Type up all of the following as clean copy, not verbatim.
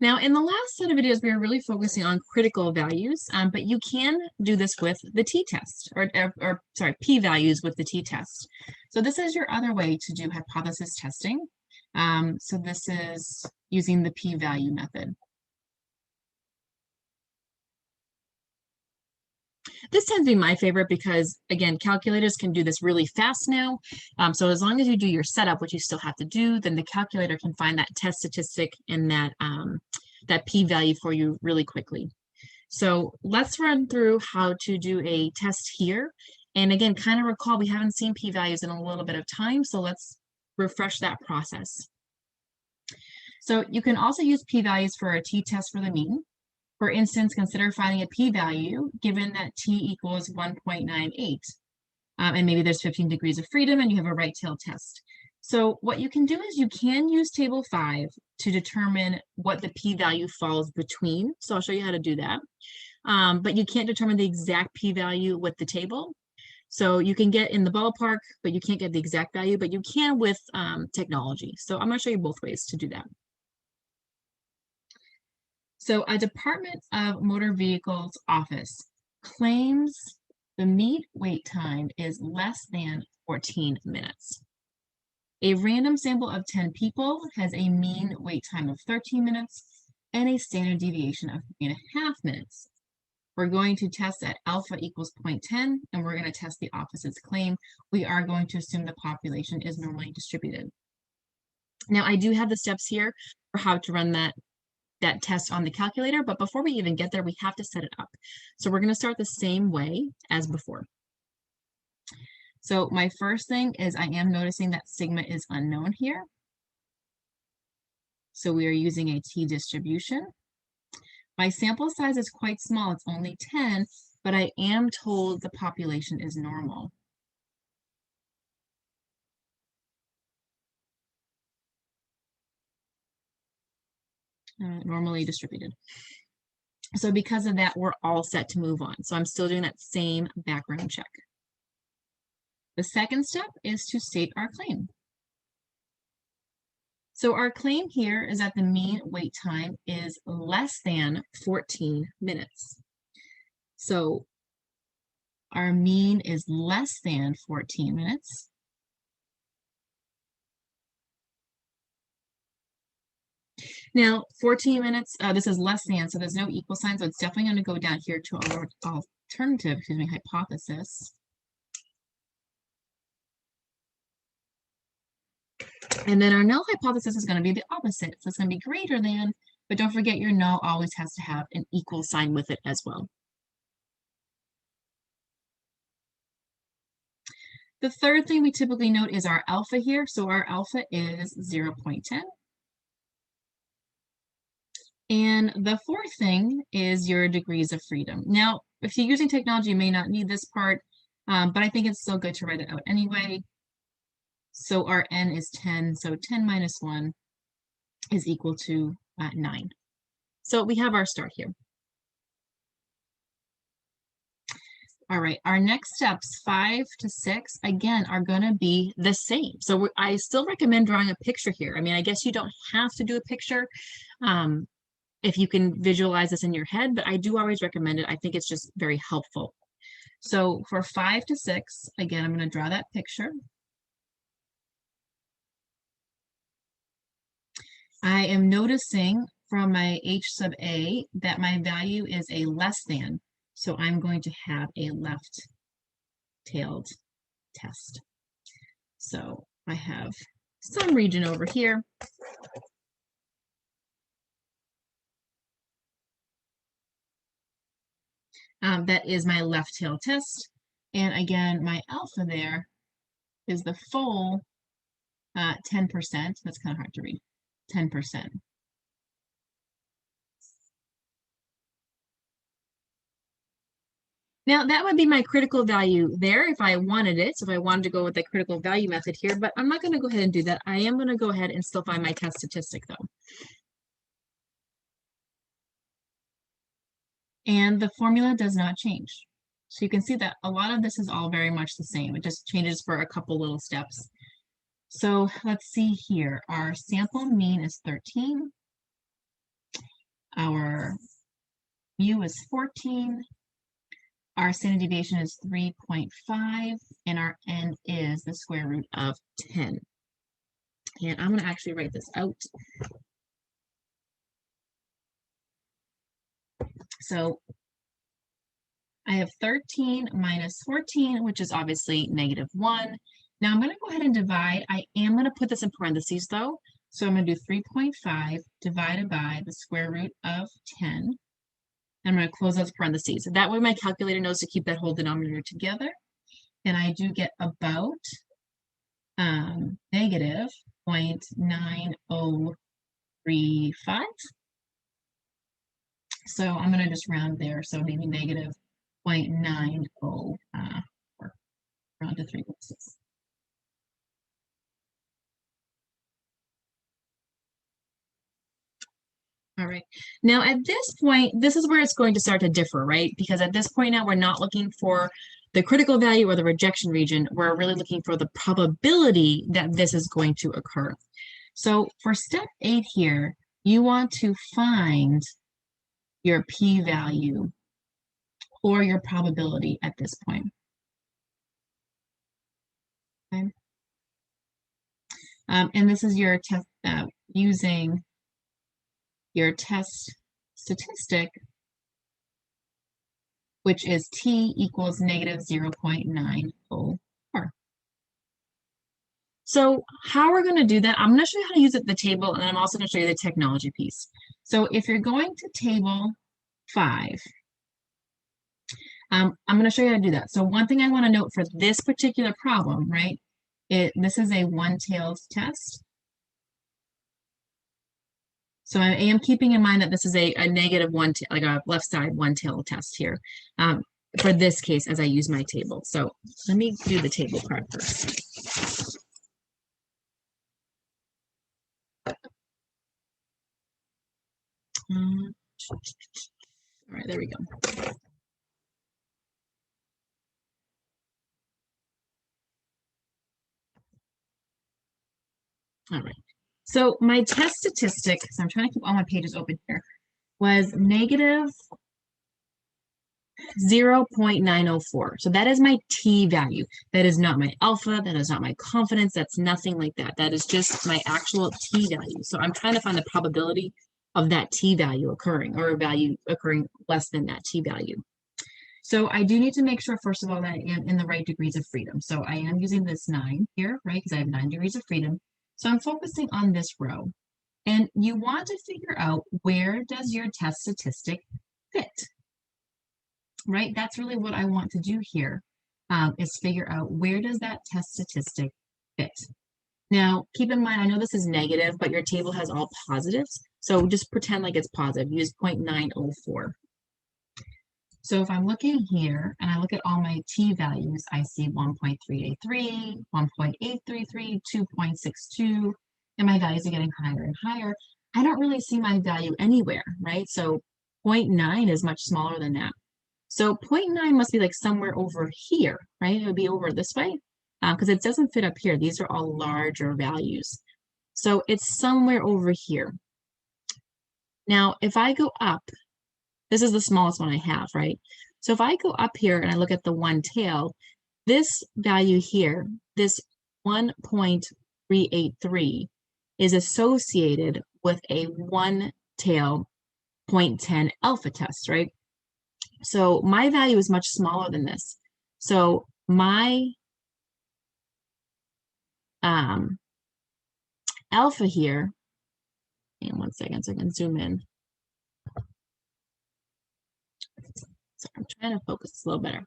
Now, in the last set of videos, we were really focusing on critical values, but you can do this with the t-test, or sorry, p-values with the t-test. So this is your other way to do hypothesis testing. So this is using the p-value method. This tends to be my favorite because, again, calculators can do this really fast now. So as long as you do your setup, which you still have to do, then the calculator can find that test statistic and that, that p-value for you really quickly. So let's run through how to do a test here. And again, kind of recall, we haven't seen p-values in a little bit of time, so let's refresh that process. So you can also use p-values for a t-test for the mean. For instance, consider finding a p-value given that t equals 1.98. And maybe there's 15 degrees of freedom and you have a right tail test. So what you can do is you can use table 5 to determine what the p-value falls between. So I'll show you how to do that. But you can't determine the exact p-value with the table. So you can get in the ballpark, but you can't get the exact value, but you can with technology. So I'm going to show you both ways to do that. So a Department of Motor Vehicles office claims the mean wait time is less than 14 minutes. A random sample of 10 people has a mean wait time of 13 minutes and a standard deviation of 3.5 minutes. We're going to test at alpha equals 0.10, and we're going to test the office's claim. We are going to assume the population is normally distributed. Now, I do have the steps here for how to run that test on the calculator, but before we even get there, we have to set it up. So we're going to start the same way as before. So my first thing is I am noticing that sigma is unknown here. So we are using a t-distribution. My sample size is quite small, it's only 10, but I am told the population is normal. Normally distributed. So because of that, we're all set to move on. So I'm still doing that same background check. The second step is to state our claim. So our claim here is that the mean wait time is less than 14 minutes. So our mean is less than 14 minutes. Now, 14 minutes, this is less than, so there's no equal sign, so it's definitely going to go down here to our alternative, hypothesis. And then our null hypothesis is going to be the opposite, so it's going to be greater than, but don't forget your null always has to have an equal sign with it as well. The third thing we typically note is our alpha here, so our alpha is 0.10. And the fourth thing is your degrees of freedom. Now, if you're using technology, you may not need this part, but I think it's still good to write it out anyway. So our n is 10, so 10 minus 1 is equal to 9. So we have our start here. All right, our next steps, 5 to 6, again, are going to be the same. So I still recommend drawing a picture here. I mean, I guess you don't have to do a picture if you can visualize this in your head, but I do always recommend it. I think it's just very helpful. So for 5 to 6, again, I'm going to draw that picture. I am noticing from my h sub a that my value is a less than, so I'm going to have a left-tailed test. So I have some region over here. That is my left tail test. And again, my alpha there is the full 10%. That's kind of hard to read. 10%. Now that would be my critical value there if I wanted it. So if I wanted to go with the critical value method here, but I'm not going to go ahead and do that. I am going to go ahead and still find my test statistic though. And the formula does not change. So you can see that a lot of this is all very much the same. It just changes for a couple little steps. So let's see here. Our sample mean is 13. our mu is 14, our standard deviation is 3.5, and our n is the square root of 10. And I'm going to actually write this out. So I have 13 minus 14, which is obviously -1. Now I'm going to go ahead and divide. I am going to put this in parentheses though. So I'm going to do 3.5 divided by the square root of 10. I'm going to close those parentheses. That way my calculator knows to keep that whole denominator together. And I do get about negative 0.9035. So I'm going to just round there. So maybe negative 0.90, round to 3.6. All right. Now at this point, this is where it's going to start to differ, right? Because at this point now, we're not looking for the critical value or the rejection region. We're really looking for the probability that this is going to occur. So for step 8 here, you want to find your p-value or your probability at this point. Okay. And this is your test using your test statistic, which is t equals negative 0.904. So how we're going to do that, I'm going to show you how to use it in the table, and I'm also going to show you the technology piece. So if you're going to table 5, I'm going to show you how to do that. So one thing I want to note for this particular problem, right, this is a one-tailed test. So I am keeping in mind that this is a negative one, like a left side one-tail test here for this case as I use my table. So let me do the table part first. All right, there we go. All right. So my test statistic, so I'm trying to keep all my pages open here, was negative 0.904. So that is my t value. That is not my alpha. That is not my confidence. That's nothing like that. That is just my actual t value. So I'm trying to find the probability of that t value occurring, or a value occurring less than that t value. So I do need to make sure, first of all, that I am in the right degrees of freedom. So I am using this 9 here, right? Because I have 9 degrees of freedom. So I'm focusing on this row. And you want to figure out, where does your test statistic fit? Right? That's really what I want to do here, is figure out, where does that test statistic fit? Now, keep in mind, I know this is negative, but your table has all positives. So just pretend like it's positive. Use 0.904. So if I'm looking here and I look at all my t values, I see 1.383, 1.833, 2.62, and my values are getting higher and higher. I don't really see my value anywhere, right? So 0.9 is much smaller than that. So 0.9 must be like somewhere over here, right? It would be over this way, because it doesn't fit up here. These are all larger values. So it's somewhere over here. Now, if I go up, this is the smallest one I have, right? So if I go up here and I look at the one tail, this value here, this 1.383, is associated with a one tail 0.10 alpha test, right? So my value is much smaller than this. So my alpha here, and 1 second so I can zoom in. So I'm trying to focus a little better.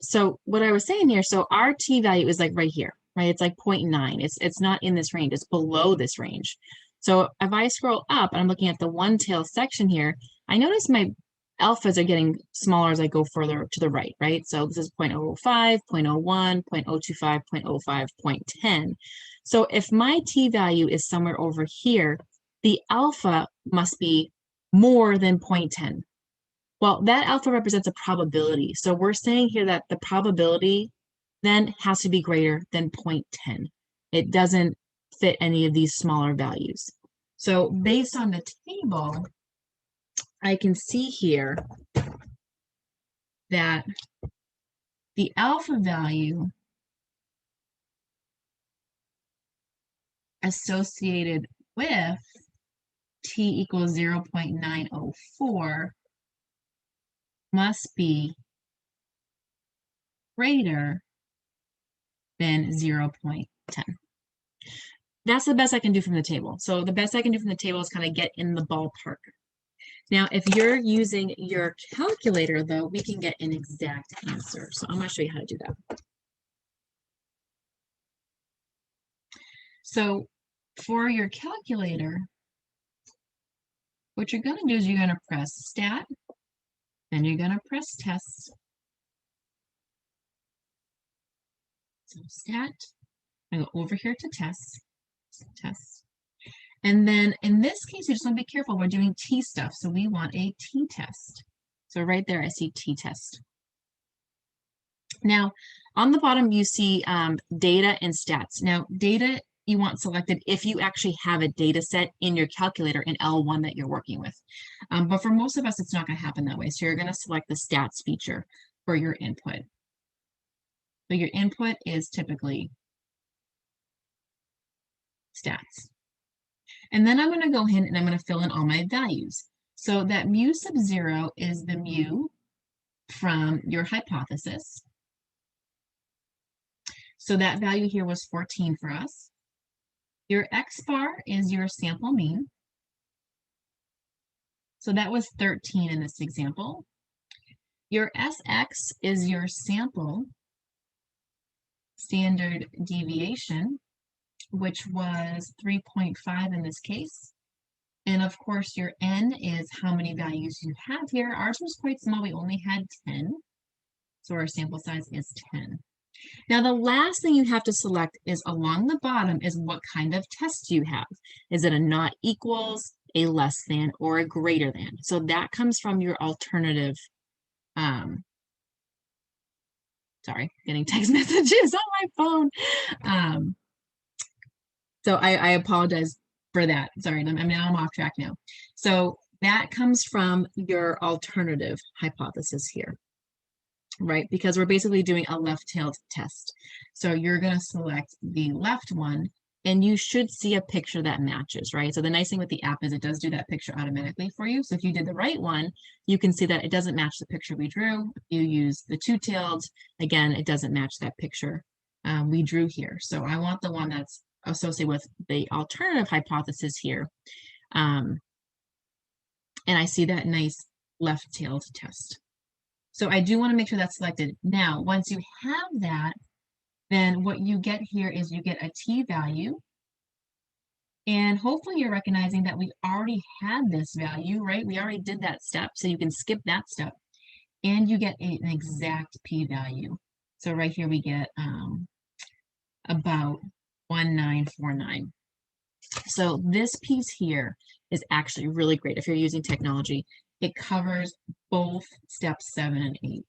So what I was saying here, so our t value is like right here, right? It's like 0.9. It's not in this range. It's below this range. So if I scroll up and I'm looking at the one tail section here, I notice my alphas are getting smaller as I go further to the right, right? So this is 0.005, 0.01, 0.025, 0.05, 0.10. So if my t value is somewhere over here, the alpha must be more than 0.10. Well, that alpha represents a probability. So we're saying here that the probability then has to be greater than 0.10. It doesn't fit any of these smaller values. So based on the table, I can see here that the alpha value associated with t equals 0.904 must be greater than 0.10. That's the best I can do from the table. So the best I can do from the table is kind of get in the ballpark. Now, if you're using your calculator, though, we can get an exact answer. So I'm going to show you how to do that. So for your calculator, what you're going to do is you're going to press stat, then you're going to press test. So stat, I go over here to test. And then in this case, you just want to be careful. We're doing T stuff, so we want a T test. So right there, I see T test. Now, on the bottom, you see data and stats. Now, data you want selected if you actually have a data set in your calculator in L1 that you're working with. But for most of us, it's not going to happen that way. So you're going to select the stats feature for your input. So your input is typically stats. And then I'm going to go ahead and I'm going to fill in all my values. So that mu sub 0 is the mu from your hypothesis. So that value here was 14 for us. Your x bar is your sample mean. So that was 13 in this example. Your SX is your sample standard deviation, which was 3.5 in this case. And of course, your N is how many values you have here. Ours was quite small. We only had 10. So our sample size is 10. Now, the last thing you have to select is along the bottom is what kind of test you have. Is it a not equals, a less than, or a greater than? So that comes from your alternative. Sorry, getting text messages on my phone. So I apologize for that. Sorry, I'm off track now. So that comes from your alternative hypothesis here, right? Because we're basically doing a left-tailed test. So you're going to select the left one, and you should see a picture that matches, right? So the nice thing with the app is it does do that picture automatically for you. So if you did the right one, you can see that it doesn't match the picture we drew. If you use the two-tailed, again, it doesn't match that picture we drew here. So I want the one that's associated with the alternative hypothesis here. And I see that nice left-tailed test. So I do want to make sure that's selected. Now, once you have that, then what you get here is you get a t-value. And hopefully you're recognizing that we already had this value, right? We already did that step, so you can skip that step. And you get an exact p-value. So right here we get about 1949. So this piece here is actually really great if you're using technology. It covers both steps 7 and 8.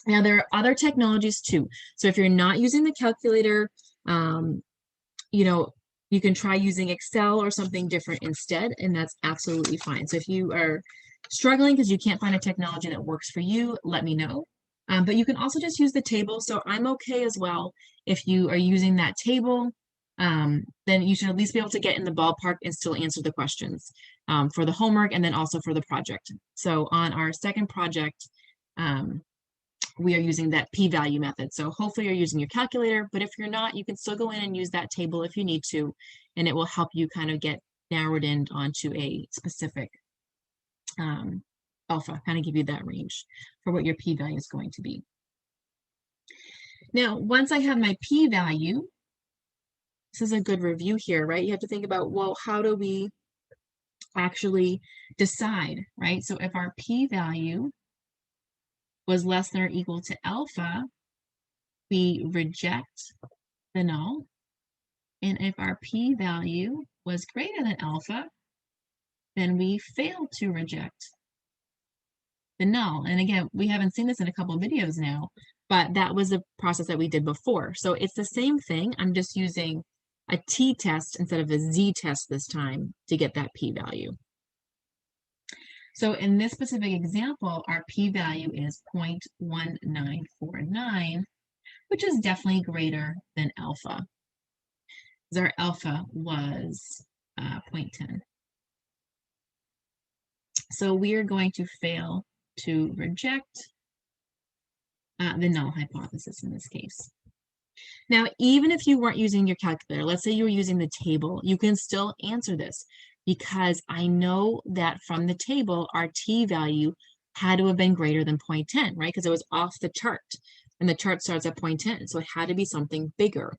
Now, there are other technologies too. So if you're not using the calculator, you know, you can try using Excel or something different instead, and that's absolutely fine. So if you are struggling because you can't find a technology that works for you, let me know. But you can also just use the table. So I'm okay as well. If you are using that table, then you should at least be able to get in the ballpark and still answer the questions for the homework and then also for the project. So on our second project, we are using that p-value method. So hopefully you're using your calculator, but if you're not, you can still go in and use that table if you need to, and it will help you kind of get narrowed in onto a specific alpha, kind of give you that range for what your p-value is going to be. Now, once I have my p-value, this is a good review here, right? You have to think about, well, how do we actually decide, right? So if our p-value was less than or equal to alpha, we reject the null. And if our p-value was greater than alpha, then we fail to reject the null. And again, we haven't seen this in a couple of videos now, but that was the process that we did before. So it's the same thing. I'm just using a t-test instead of a z-test this time to get that p-value. So in this specific example, our p-value is 0.1949, which is definitely greater than alpha. Our alpha was 0.10. So we are going to fail to reject the null hypothesis in this case. Now, even if you weren't using your calculator, let's say you were using the table, you can still answer this because I know that from the table, our t-value had to have been greater than 0.10, right? Because it was off the chart, and the chart starts at 0.10, so it had to be something bigger.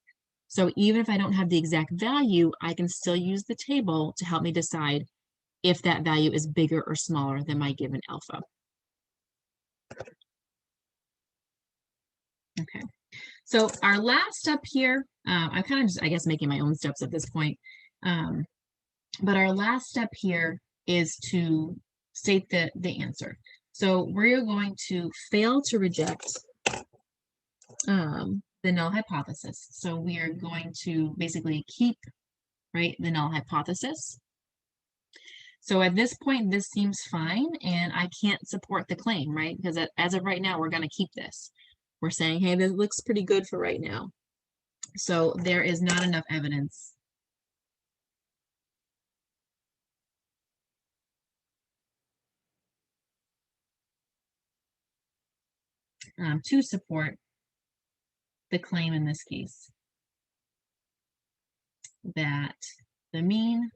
So even if I don't have the exact value, I can still use the table to help me decide if that value is bigger or smaller than my given alpha. Okay, so our last step here, I'm kind of just, I guess, making my own steps at this point. But our last step here is to state the answer. So we're going to fail to reject the null hypothesis. So we are going to basically keep, right, the null hypothesis. So at this point, this seems fine, and I can't support the claim, right? Because as of right now, we're going to keep this. We're saying, hey, this looks pretty good for right now. So there is not enough evidence to support the claim in this case that the mean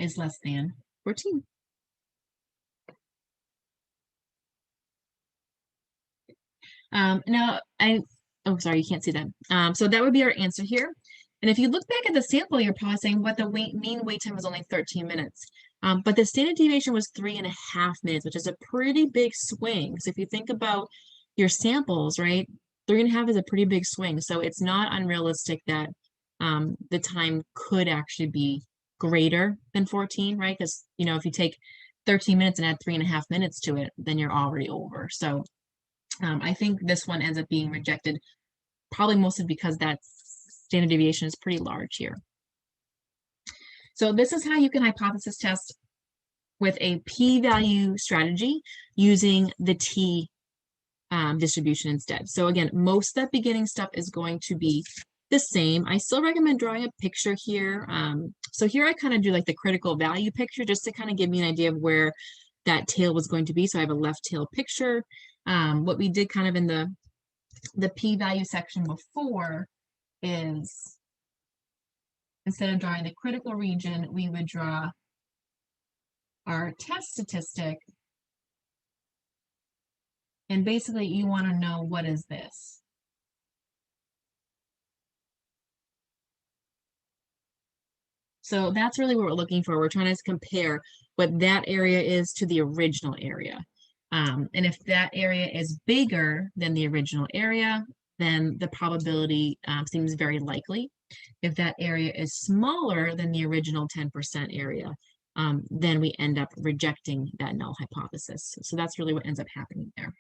is less than 14. Now, oh, sorry, you can't see that. So that would be our answer here. And if you look back at the sample, you're probably saying, what the mean wait time was only 13 minutes. But the standard deviation was 3.5 minutes, which is a pretty big swing. So if you think about your samples, right, 3.5 is a pretty big swing. So it's not unrealistic that the time could actually be greater than 14, right? Because, you know, if you take 13 minutes and add 3.5 minutes to it, then you're already over. So I think this one ends up being rejected, probably mostly because that standard deviation is pretty large here. So this is how you can hypothesis test with a p-value strategy using the t distribution instead. So again, most of that beginning stuff is going to be the same. I still recommend drawing a picture here. So here I kind of do like the critical value picture just to kind of give me an idea of where that tail was going to be. So I have a left tail picture. What we did kind of in the p-value section before is instead of drawing the critical region, we would draw our test statistic. And basically you want to know, what is this? So that's really what we're looking for. We're trying to compare what that area is to the original area. And if that area is bigger than the original area, then the probability seems very likely. If that area is smaller than the original 10% area, then we end up rejecting that null hypothesis. So that's really what ends up happening there.